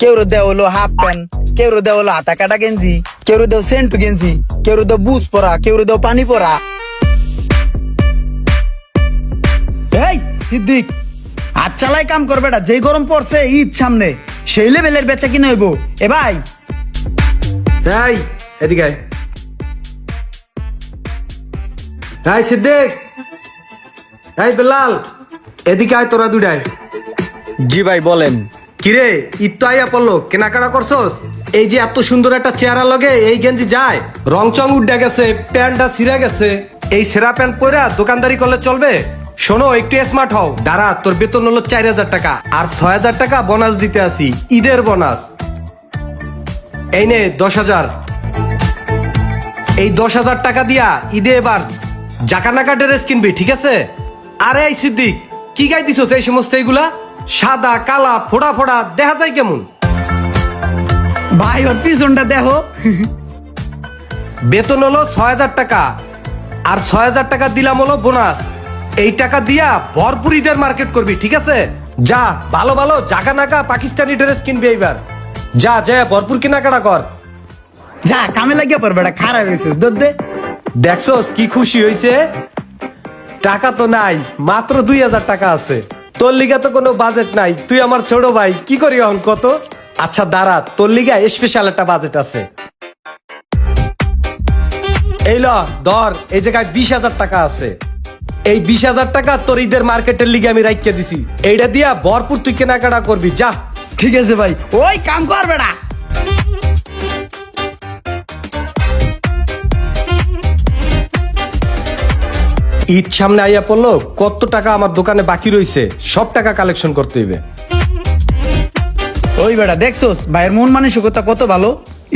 কেউ দেও হলো হাফ প্যান্ট, কেউ দেও হলো হাতা কাটা গেঞ্জি, কেউ দেও সেন্ট গেঞ্জি, কেউ দেও বুস পরা, কেউ দেও পানি পরা। এই সিদ্দিক, হাত চালাই কাম করবে না। যেই গরম পড়ছে ঈদ সামনে, সেই লেভেলের বেচা কিনে হইব। এ ভাই এই এদিকে আয়। এই সিদ্দিক, এই বেলাল, এদিকে আয় তোরা দুটাই। জি ভাই বলেন। কিরে, ঈদ তো আইয়া পড়লো, কেনাকাটা করছস? এই যে এত সুন্দর একটা চেহারা লগে এই গেঞ্জি যায়, রং চং উঠে গেছে, প্যান্টটা ছিঁড়ে গেছে, এই সেরা প্যান্ট পরে দোকানদারি করলে চলবে? শোনো, একটু স্মার্ট হও। দাঁড়া, তোর বেতন হলো 4,000 টাকা, আর 6,000 টাকা বোনাস দিতে আসি, ঈদের বোনাস। এই নে 10,000। এই 10,000 টাকা দিয়া ঈদে এবার জাকানাকা ড্রেস কিনবি, ঠিক আছে? আরে এই সিদ্দিক, কি গাই দিছস এই সমস্ত এইগুলা? সাদা কালা ফোড়া ফোড়া দেখা যায় কেমন? ভাই ওর পিছনটা দেখো। বেতন হলো 6,000 টাকা, আর 6,000 টাকা দিলাম হলো বোনাস। এই টাকা দিয়া ভরপুর ঈদের মার্কেট করবি, ঠিক আছে? যা ভালো ভালো জাকানাকা পাকিস্তানি ড্রেস কিনবি এইবার। যা যা ভরপুর কেনাকাটা কর। যা কামে লাগিয়া পড়বে, খারাপ হয়েছিস দোদ দে। দেখছস কি খুশি হইছে? টাকা তো নাই, মাত্র 2,000 টাকা আছে। তোর লিগা তো কোনো বাজেট নাই, তুই আমার ছোট ভাই, কি করি এখন কত? আচ্ছা দাঁড়া, তোর লিগা স্পেশাল একটা বাজেট আছে। এই ল ধর, এই জায়গায় 20,000 টাকা আছে। এই 20,000 টাকা তোর ঈদের মার্কেটের লিগে আমি রাখিয়ে দিছি, এইটা দিয়া ভরপুর তুই কেনাকাটা করবি, যা। ঠিক আছে ভাই, ওই কাম করবে না। ঈদ সামনে আইয়া পড়লো, কত টাকা আমার দোকানে বাকি রইছে, সব টাকা কালেকশন করতে হইবে। ওই বেটা দেখছোস ভাইয়ের মন মানসিকতা কত ভালো।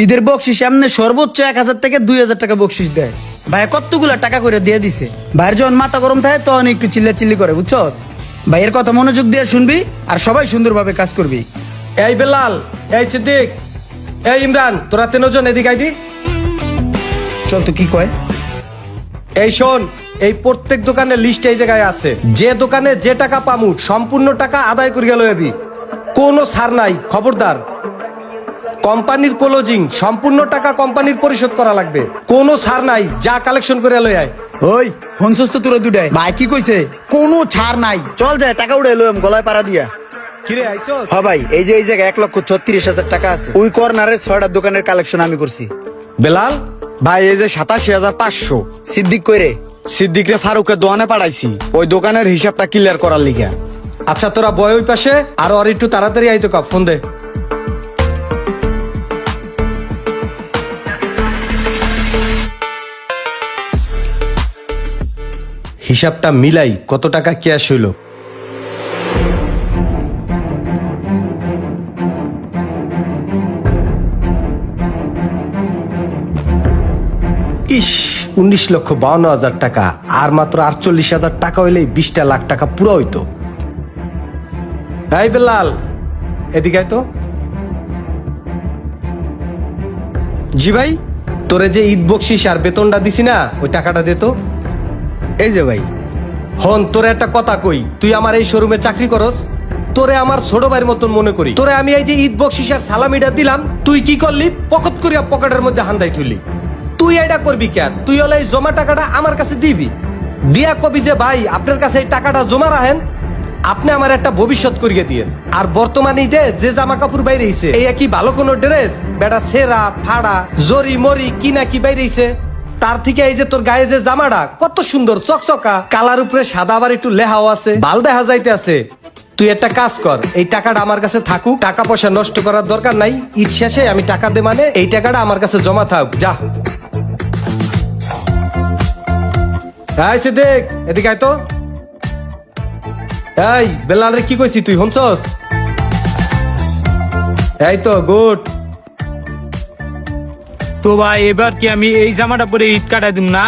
ঈদের বকশিস এমনি সর্বোচ্চ 1,000 থেকে 2,000 টাকা বকশিস দেয়। ভাই কতগুলা টাকা করে দিয়ে দিছে। ভাইয়ের যখন মাথা গরম থাকে তখন একটু চিল্লাচিল্লি করে, বুঝছস? ভাইয়ের কথা মনোযোগ দিয়ে শুনবি, আর সবাই সুন্দরভাবে কাজ করবি। এই বেলাল, এই সিদ্দিক, এই ইমরান, তোরা 3 জন এদিকে আইদি। চল তো কি কয়। এই শোন, এই প্রত্যেক দোকানের লিস্ট এই জায়গায় আছে। যে দোকানে যে টাকা পামু সম্পূর্ণ টাকা আদায় করিয়া লইবি, কোনো ছাড় নাই, খবরদার। কোম্পানির ক্লোজিং, সম্পূর্ণ টাকা কোম্পানির পরিশোধ করা লাগবে, কোনো ছাড় নাই, যা কালেকশন করে লই আয়। ওই হনসস তো তোরা দুটাই। ভাই কি কইছে? কোনো ছাড় নাই, চল যায় টাকা উড়ে লইম গলায় পাড়া দিয়া। কিরে আইছস? হ্যাঁ ভাই, এই যে এই জায়গায় 1,36,000 টাকা আছে। ওই কর্নারের 6টা দোকানের কালেকশন আমি করছি। বেলাল ভাই এই যে 87,500 সিদ্দিক কইরে সিদ্দিকরে ফারুকের দোকানে পাঠাইছি, ওই দোকানের হিসাবটা ক্লিয়ার করার লিগা। আচ্ছা তোরা বয় ওই পাশে, আর ওর একটু তাড়াতাড়ি আইতো কা, ফোন দে। হিসাবটা মিলাই কত টাকা ক্যাশ হইল। ইস, 19,52,000 টাকা, আর মাত্র 48,000 টাকা হইলেই 20 লাখ টাকা পুরো হইতো। এই বেলাল, এদিকে আয় তো। জি ভাই। তোরে যে ঈদ বকশিস আর বেতনটা দিছি না, ওই টাকাটা দে তো। এই যে ভাই। হন, তোরে একটা কথা কই, তুই আমার এই শোরুমে চাকরি করস, তোরে আমার ছোট ভাইয়ের মতন মনে করি। তোরে আমি এই যে ঈদ বকশিস আর সালামিটা দিলাম, তুই কি করলি? পকেট করিয়া পকেটের মধ্যে হান্দাই তুলি। তুই এটা করবি কেন? তুই হলে এই জমা টাকাটা আমার কাছে দিবি, দিয়া কবি যে ভাই আপনার কাছে এই টাকাটা জমা রাখেন, আপনি আমার একটা ভবিষ্যৎ করিয়ে দিয়েন। আর বর্তমানে ঈদে যে জামা কাপড় বাইরেছে, এই কি ভালো কোনো ড্রেস বেটা সেরা ফাড়া জরি মরি কি না কি বাইরেছে, তার থেকে এই যে তোর গায়ে যে জামাটা কত সুন্দর চকচকা, কালার উপরে সাদা, আবার একটু লেহাও আছে, ভাল দেখা যাইতে আছে। তুই একটা কাজ কর, এই টাকাটা আমার কাছে থাকুক, টাকা পয়সা নষ্ট করার দরকার নাই। ঈদ শেষে আমি টাকা দে, মানে এই টাকাটা আমার কাছে জমা থাক, যা। এই সিদ্দিক, এদিকে আয় তো। এই বেলাল, কি কইছি তুই শুনছস? এই তো গুড। তো ভাই এবার কি আমি এই জামাটা পরে ঈদ কাটাই দিম না?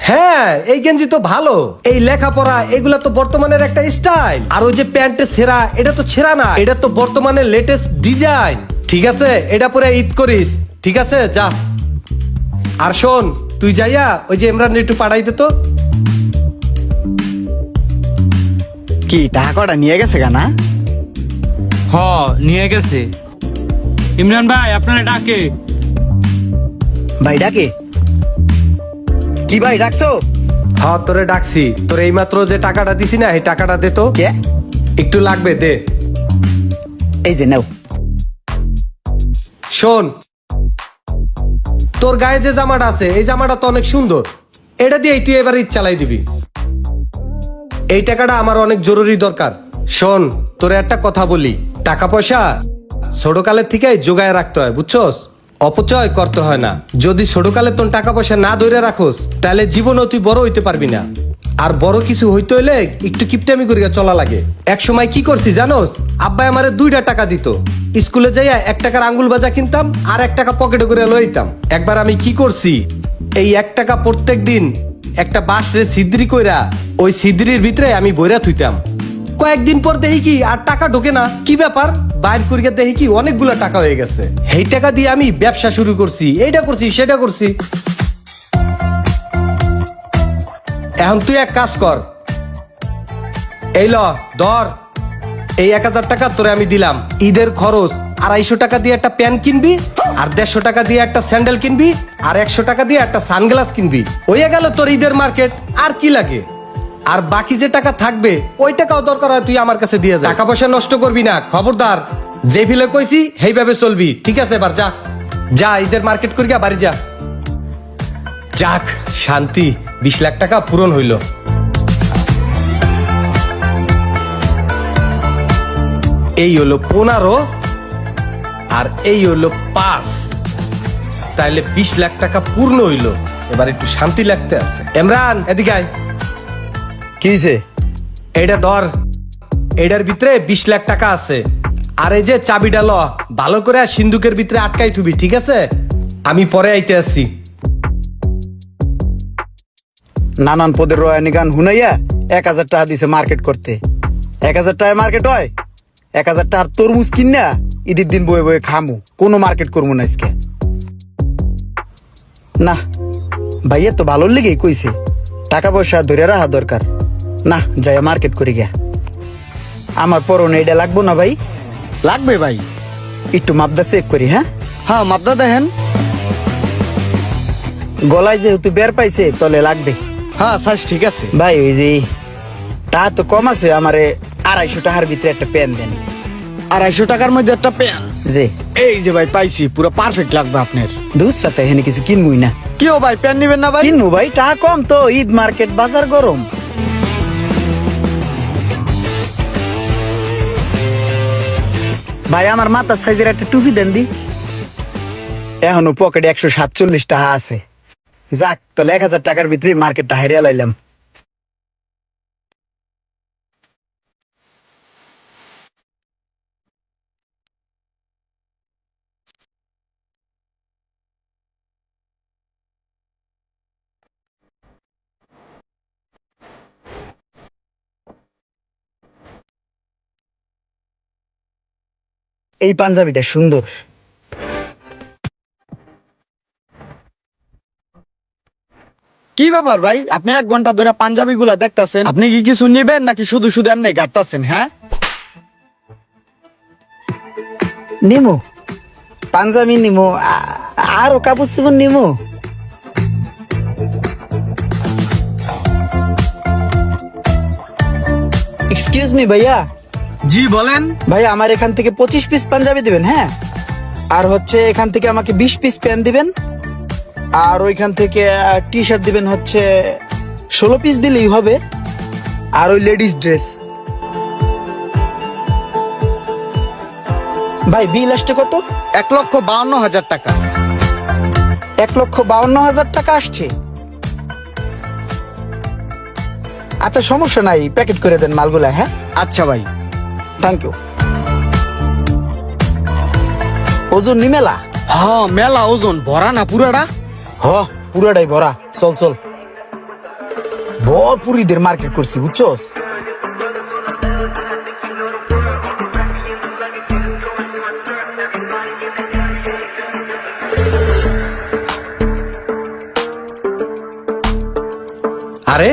হ্যাঁ, এই গেঞ্জি তো ভালো, এই লেখাপড়া এগুলা তো বর্তমানের একটা স্টাইল। আর ওই যে প্যান্টের ছেঁড়া, এটা তো ছেঁড়া না, এটা তো বর্তমানের লেটেস্ট ডিজাইন, ঠিক আছে? এটা পরে ঈদ করিস, ঠিক আছে? যা। আর শোন, তুই যাইয়া ওই যে ইমরান একটু পাঠাই দে তো। কি টাকা কটা নিয়ে গেছে গানা? হ, নিয়ে গেছে। ইমরান ভাই আপনারা ডাকে। ভাই ডাকে কি ভাই ডাকছো? হ্যাঁ তোরে ডাকছি, তোর এইমাত্র যে টাকাটা দিছি না এই টাকাটা দে তো। কে? একটু লাগবে, দে। এই যে নাও। শোন, তোর গায়ে যে জামাটা আছে এই জামাটা তো অনেক সুন্দর, এটা দিয়েই তুই এবার ঈদ চালাই দিবি। এই টাকাটা আমার অনেক জরুরি দরকার। শোন, তোরে একটা কথা বলি, টাকা পয়সা ছোটকালের থেকে জোগায় রাখতে হয়, বুঝছস? অপচয় করতে হয় না। যদি ছোটকালে তোর টাকা পয়সা না ধরে রাখোস তাহলে জীবনও তুই বড় হইতে পারবি না। আর বড় কিছু হইতে হইলে একটু কিপটামি করিয়া চলা লাগে। এক সময় কি করছি জানোস, আব্বাই আমারে 2টা টাকা দিত, স্কুলে যাইয়া 1 টাকার আঙ্গুল বাজা কিনতাম আর 1 টাকা পকেটে করে লইতাম। একবার আমি কি করছি, এই 1 টাকা প্রত্যেক দিন একটা বাঁশরে ছিদ্রি কইরা ওই ছিদ্রির ভিতরে আমি বইরা থুইতাম। কয়েকদিন পর দেখি কি আর টাকা ঢোকে না, কি ব্যাপার, বাইর করিয়া দেখি কি অনেকগুলা টাকা হয়ে গেছে। এই টাকা দিয়ে আমি ব্যবসা শুরু করছি, এইটা করছি সেটা করছি। এখন তুই এক কাজ কর, এই ল ধর, এই 1000 টাকা তোরে আমি দিলাম। ঈদের খরচ 250 টাকা দিয়ে একটা প্যান্ট কিনবি, আর 150 টাকা দিয়ে একটা স্যান্ডেল কিনবি, আর 100 টাকা দিয়ে একটা সানগ্লাস কিনবি। হইয়া গেল তোর ঈদের মার্কেট, আর কি লাগে? আর বাকি যে টাকা থাকবে ওই টাকাও দরকার হয় তুই আমার কাছে দিয়ে যা। টাকা পয়সা নষ্ট করবি না, খবরদার। যে ফিলে কইছি সেইভাবে চলবি, ঠিক আছে? এবার যা যা, ঈদের মার্কেট করিয়া বাড়ি যা। যাক শান্তি, 20 লাখ টাকা পূরণ হইল। এই হলো 15 আর এই হলো 5, তাইলে 20 লাখ টাকা পূর্ণ হইল। এবার একটু শান্তি লাগতে আছে। ইমরান এদিকে আয়। কি হয়েছে? এইটা ধর, এটার ভিতরে 20 লাখ টাকা আছে। আর এই যে চাবিটা ল, ভালো করে সিন্ধুকের ভিতরে আটকাই থুবি, ঠিক আছে? আমি পরে আইতে আসছি। নানান পদের রয়ানি গান হুনাইয়া 1000 টাকা দিছে মার্কেট করতে। 1000 টাকায় মার্কেট হয়? 1000 টাকার তরমুজ কিনা ঈদের দিন বয়ে বয়ে খামু, কোনো মার্কেট করবো না আজকে। না ভাইয়া তো ভালোর লেগেই কইছে টাকা পয়সা ধরে রাখা দরকার। না যাই মার্কেট করি গিয়া। আমার পরনে এটা লাগবো না ভাই? লাগবে ভাই। একটু মাপদা চেক করি। হ্যাঁ হ্যাঁ মাপদা দেখেন। গলায় যেহেতু বের পাইছে তলে লাগবে। হ্যাঁ সাইজ ঠিক আছে ভাই ওই যে টাকা তো কম আছে, আমারে 250 টাকার ভিতরে একটা পেন দেন। 250 টাকার মধ্যে একটা পেন? যে এই যে ভাই পাইছি, পুরো পারফেক্ট লাগবে আপনার। দুধ সাথে এখানে কিছু কিনবই না। কি ও ভাই, পেন নিবেন না ভাই? কিনবো ভাই, টাকা কম তো, ঈদ মার্কেট, বাজার গরম। ভাই আমার মাথার সাইজের একটা টুপি দেন দি। এখনো পকেটে 147 টাকা আছে। যাক তাহলে 1000 টাকার ভিতরে মার্কেটটা হারিয়ে লাইলাম। এই পাঞ্জাবিটা সুন্দর। কি ব্যাপার ভাই, আপনি 1 ঘন্টা ধরে পাঞ্জাবি গুলা দেখতাছেন? আপনি কি কিছু নিবেন নাকি শুধু শুধু এমনি গাঁটতাছেন? হ্যাঁ নিমো পাঞ্জাবি, নিমো আরো কাপড় চোপড় নিমো। এক্সকিউজ মি ভাইয়া। জি বলেন। ভাইয়া আমার এখান থেকে 25 পিস পাঞ্জাবি দিবেন। হ্যাঁ, আর হচ্ছে এখান থেকে আমাকে 20 পিস প্যান্ট দিবেন, আর ওইখান থেকে টি শার্ট দিবেন হচ্ছে 16 পিস দিলেই হবে, আর ওই লেডিস ড্রেস। ভাই বিল আসছে কত? 1,52,000 টাকা। 1,52,000 টাকা আসছে। আচ্ছা সমস্যা নাই, প্যাকেট করে দেন মালগুলা। হ্যাঁ আচ্ছা ভাই। Thank you. ওজন নি মেলা? হ্যাঁ মেলা ওজন, ভরা না পুরাটা? হ পুরাটাই ভরা। চল চল, ভরপুর ঈদের মার্কেট করছি বুঝছস। আরে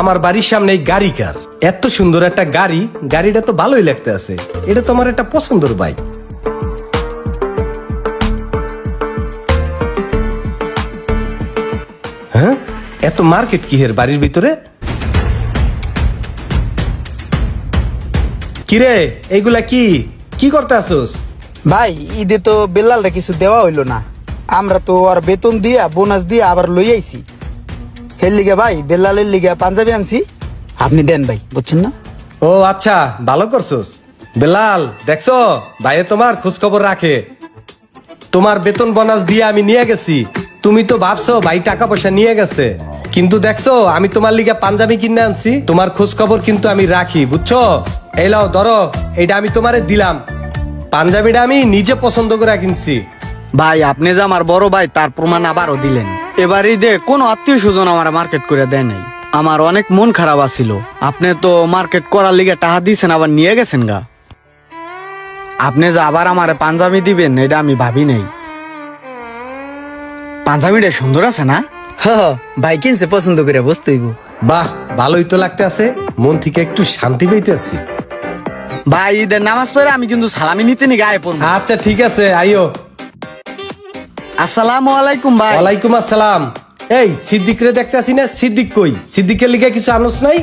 আমার বাড়ির সামনে এই গাড়ি কার? এত সুন্দর একটা গাড়ি, গাড়িটা তো ভালোই লাগতে আছে। এটা তো আমার একটা পছন্দের বাইক। মার্কেট কি হের বাড়ির ভিতরে? কিরে এইগুলা কি কি করতে আসোস? ভাই ঈদে তো বেল্লালরা কিছু দেওয়া হইলো না, আমরা তো আর বেতন দিয়া বোনাস দিয়া আবার লই আইছি। এর লিগে ভাই বেল্লালের লিগে পাঞ্জাবি আনছি, আপনি দেন ভাই, বুঝছেন না? ও আচ্ছা, ভালো করছোস। বেলাল দেখছো ভাইয়ে তোমার খোঁজ খবর রাখে। তোমার বেতন বোনাস দিয়ে আমি নিয়ে গেছি, তুমি তো ভাবছো ভাই টাকা পয়সা নিয়ে গেছে, কিন্তু দেখছো আমি তোমার লিগে পাঞ্জাবি কিনে আনছি। তোমার খোঁজ খবর কিন্তু আমি রাখি, বুঝছো? এই লাও ধরো, এইটা আমি তোমারে দিলাম। পাঞ্জাবিটা আমি নিজে পছন্দ করে কিনছি। ভাই আপনি যে আমার বড় ভাই তার প্রমাণ আবারও দিলেন। এবার ঈদে কোনো আত্মীয় স্বজন আমার মার্কেট করে দেয় নাই, আমার অনেক মন খারাপ আছিল। আপনি তো মার্কেট করার লিগে টাকা দিয়েছেন, আবার নিয়ে গেছেন গা। আপনি যে আবার আমারে পাঞ্জাবি দিবেন এটা আমি ভাবি নাই। পাঞ্জাবিটা সুন্দর আছে না? হ হ, ভাই কিনছে পছন্দ করে বুঝতে হইব। বাহ, ভালোই তো লাগতে আছে, মন থেকে একটু শান্তি পেতে আছি। ভাই ঈদের নামাজ পড়ে আমি কিন্তু সালামি নিতে নি গায়ে পড়বো। আচ্ছা ঠিক আছে, আইও। আসসালামু আলাইকুম ভাই। ওয়ালাইকুম আসসালাম। এই সিদ্দিক রে দেখতে আসি না, সিদ্দিক কই? সিদ্দিকের লিগে কিছু আনোস নাই?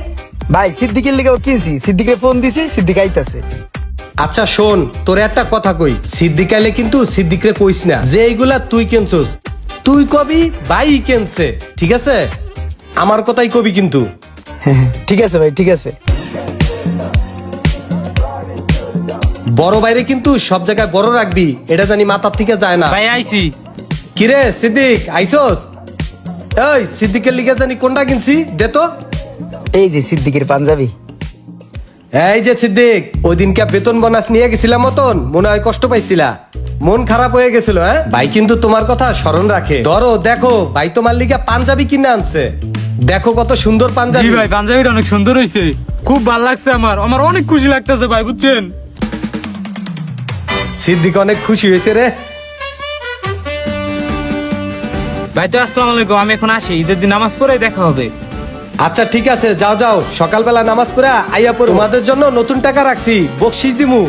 ভাই সিদ্দিকের লিগে কিনছি, সিদ্দিকের ফোন দিছি, সিদ্দিক আইতাছে। আচ্ছা শোন, তোরে একটা কথা কই, সিদ্দিক আইলে কিন্তু সিদ্দিক রে কইস না যে এইগুলা তুই কেনছস। তুই কবি ভাই কেনছে, ঠিক আছে? আমার কথাই কবি কিন্তু। ঠিক আছে ভাই, ঠিক আছে। বড় বাইরে কিন্তু সব জায়গায় বড় রাখবি, এটা জানি মাথার থেকে যায় না। ভাই আইছি। কিরে সিদ্দিক আইসোস? এই সিদ্দিকের লিগে জানি কোনটা কিনছি, দে তো। এই যে সিদ্দিকের পাঞ্জাবি। এই যে সিদ্দিক, ওই দিনকে বেতন বোনাস নিয়ে গেছিলাম মতন মনে হয় কষ্ট পাইছিলা, মন খারাপ হয়ে গেছিল। হ্যাঁ ভাই কিন্তু তোমার কথা স্মরণ রাখে। ধরো দেখো, ভাই তোমার লিগে পাঞ্জাবি কিনে আনছে, দেখো কত সুন্দর জি পাঞ্জাবি। ভাই, পাঞ্জাবিটা অনেক সুন্দর হয়েছে, খুব ভালো লাগছে আমার, আমার অনেক খুশি লাগতেছে ভাই, বুঝছেন? সিদ্দিক অনেক খুশি হয়েছে রে। ভাই তো আসসালামু আলাইকুম, আমি এখন আসি, ঈদের দিন নামাজ পড়ে দেখা হবে। আচ্ছা ঠিক আছে, যাও যাও, সকালবেলা নামাজ পড়ে আইয়া পড়ো। তোমাদের জন্য নতুন টাকা রাখছি, বকশিস দিমু।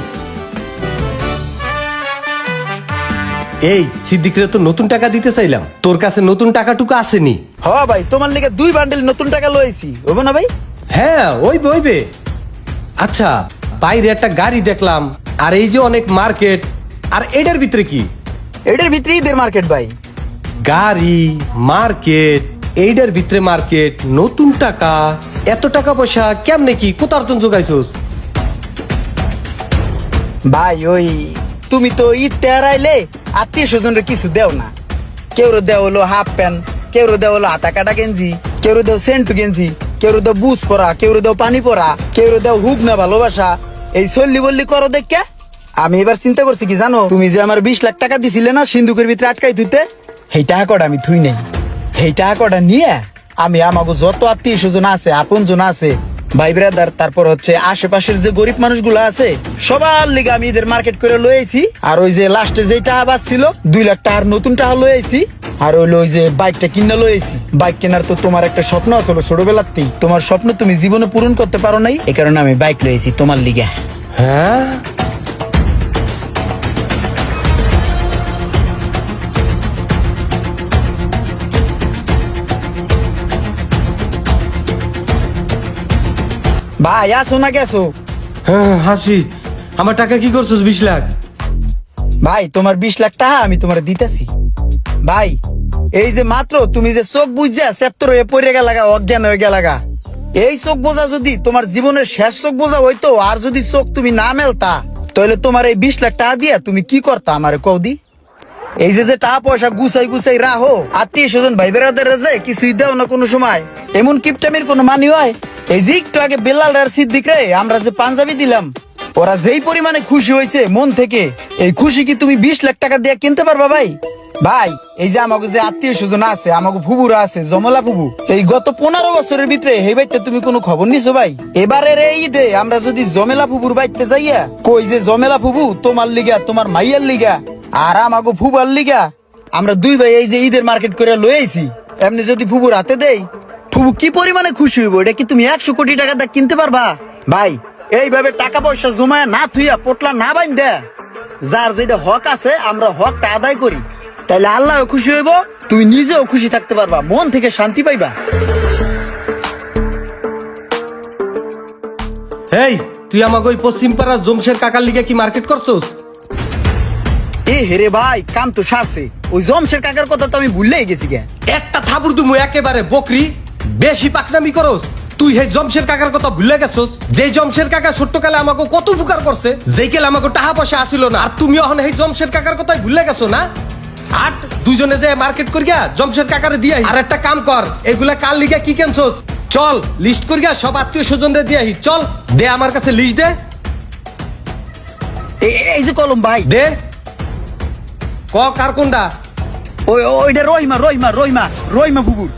এই সিদ্দিকরে তো নতুন টাকা দিতে চাইলাম, তোর কাছে নতুন টাকাটুকু আসেনি? হ ভাই, তোমার লিগে 2 বান্ডেল নতুন টাকা লইছি, হবে না ভাই? হ্যাঁ ওইবে ওইবে। আচ্ছা বাইরে একটা গাড়ি দেখলাম, আর এই যে অনেক মার্কেট, আর এটার ভিতরে কি? এটার ভিতরে ঈদের মার্কেট ভাই। গাড়ি, মার্কেট, এইটার ভিতরে মার্কেট, নতুন টাকা, এত টাকা পয়সা কেমনে কি কোথার তুন জোগাইছস? ভাই ওই তুমি তো ঈদ তেহারাইলে আত্মীয় স্বজনরা কিছু দেও না। কেউ দেও হলো হাফ প্যান্ট, কেউ দেও হলো হাতা কাটা গেঞ্জি, কেউ দেও সেন্টু গেঞ্জি, কেউ দেও বুস পরা, কেউ দেও পানি পরা, কেউ দেও হুক না ভালোবাসা। এই চল্লি বললি করো দেখে আমি এবার চিন্তা করছি কি জানো, তুমি যে আমার 20 লাখ টাকা দিছিলে না সিন্ধুকের ভিতরে আটকাই থুইতে, সেই টাকা কটা আমি থুই নেই। সেই টাকা কটা নিয়ে আমি আমাকে যত আত্মীয় স্বজন আছে, আপন জন আছে, ভাই ব্রাদার, তারপর হচ্ছে আশেপাশের যে গরিব মানুষগুলো আছে সবার লিগে আমি এদের মার্কেট করে লই আইছি। আর ওই যে লাস্টে যে টাকা বাঁচছিল 2 লাখ টাকার নতুন টাকা লই আইছি। আর হইলো ওই যে বাইকটা কিনা লই আইছি। বাইক কেনার তো তোমার একটা স্বপ্ন আছিল ছোটবেলাতেই, তোমার স্বপ্ন তুমি জীবনে পূরণ করতে পারো নাই, এই কারণে আমি বাইক লই আইছি তোমার লিগে। হ্যাঁ ভাই আসো না গেছো? হ্যাঁ হাসি, আমার টাকা কি করছস? 20 লাখ? ভাই তোমার 20 লাখ টাকা আমি তোমার দিতেছি। ভাই এই যে মাত্র তুমি যে চোখ বুঝা সেপ্তর হয়ে পড়ে গেলাগা, অজ্ঞান হয়ে গেলাগা, এই চোখ বোঝা যদি তোমার জীবনের শেষ চোখ বোঝা হইতো, আর যদি চোখ তুমি না মেলতা, তাহলে তোমার এই 20 লাখ টাকা দিয়া তুমি কি করতা আমার কৌদি? এই যে টাকা পয়সা গুছাই গুছাই রাহো, আত্মীয় স্বজন ভাই বেড়াদের যে কিছুই দেও না কোনো সময়, এমন কিপটামির কোনো মানি হয়? এই যে একটু আগে বেলাল আর সিদ্দিক রে আমরা যে পাঞ্জাবি দিলাম, ওরা যেই পরিমাণে খুশি হয়েছে মন থেকে, এই খুশি কি তুমি 20 লাখ টাকা দিয়ে কিনতে পারবা ভাই? ভাই এই যে আমাকে যে আত্মীয় স্বজন আছে, আমাকে ফুবুরা আছে, জমলা ফুবু, এই গত 15 বছরের ভিতরে এই বাইতে তুমি কোনো খবর নিছো ভাই? এবারের এই ঈদে আমরা যদি জমেলা ফুবুর বাইতে যাইয়া কই যে জমেলা ফুবু তোমার লিগা, তোমার মাইয়ার লিগা আর আমাকে ফুবার লিগা আমরা 2 ভাই এই যে ঈদের মার্কেট করে লই আইছি, এমনি যদি ফুবুর হাতে দেই, ফুবু কি পরিমাণে খুশি হইব, এটা কি তুমি 100 কোটি টাকা দিয়ে কিনতে পারবা? ভাই এইভাবে টাকা পয়সা জমায় না থুইয়া পোটলা না বাইন দে, যার যেটা হক আছে আমরা হকটা আদায় করি, তাইলে আল্লাহও খুশি হইব, তুমি নিজেও খুশি থাকতে পারবা, মন থেকে শান্তি পাইবা। এই তুই আমাকে ওই পশ্চিম পাড়ার জমশের কাকার লিগে কি মার্কেট করছস? এ হেরে ভাই কাম তো সারছে, ওই জমশের কাকার কথা তো আমি ভুললেই গেছি গে। একটা থাবুর দুমু একেবারে বকরি, বেশি পাকনামি করস। তুই হে জমশের কাকার কথা ভুলে গেছস, যে জমশের কাকা ছোট্টকালে আমাকে কত উপকার করছে, যেই কালে আমাকে টাকা পয়সা আসিল না, আর তুমি এখন এই জমশের কাকার কথাই ভুলে গেছো না? আর দুজনে যে মার্কেট করিয়া জমশের কাকারে দিয়ে আর একটা কাম কর, এগুলা কাল লিগে কি কেনছস? চল লিস্ট করিয়া সব আত্মীয় স্বজনদের দিয়ে আহি। চল দে আমার কাছে লিস্ট দে। এই যে কলম ভাই, দে ক কার কোনটা? ওইটা রহিমা রহিমা রহিমা রহিমা বুবুর।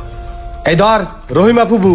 এই ধর রহিমা ফুবু।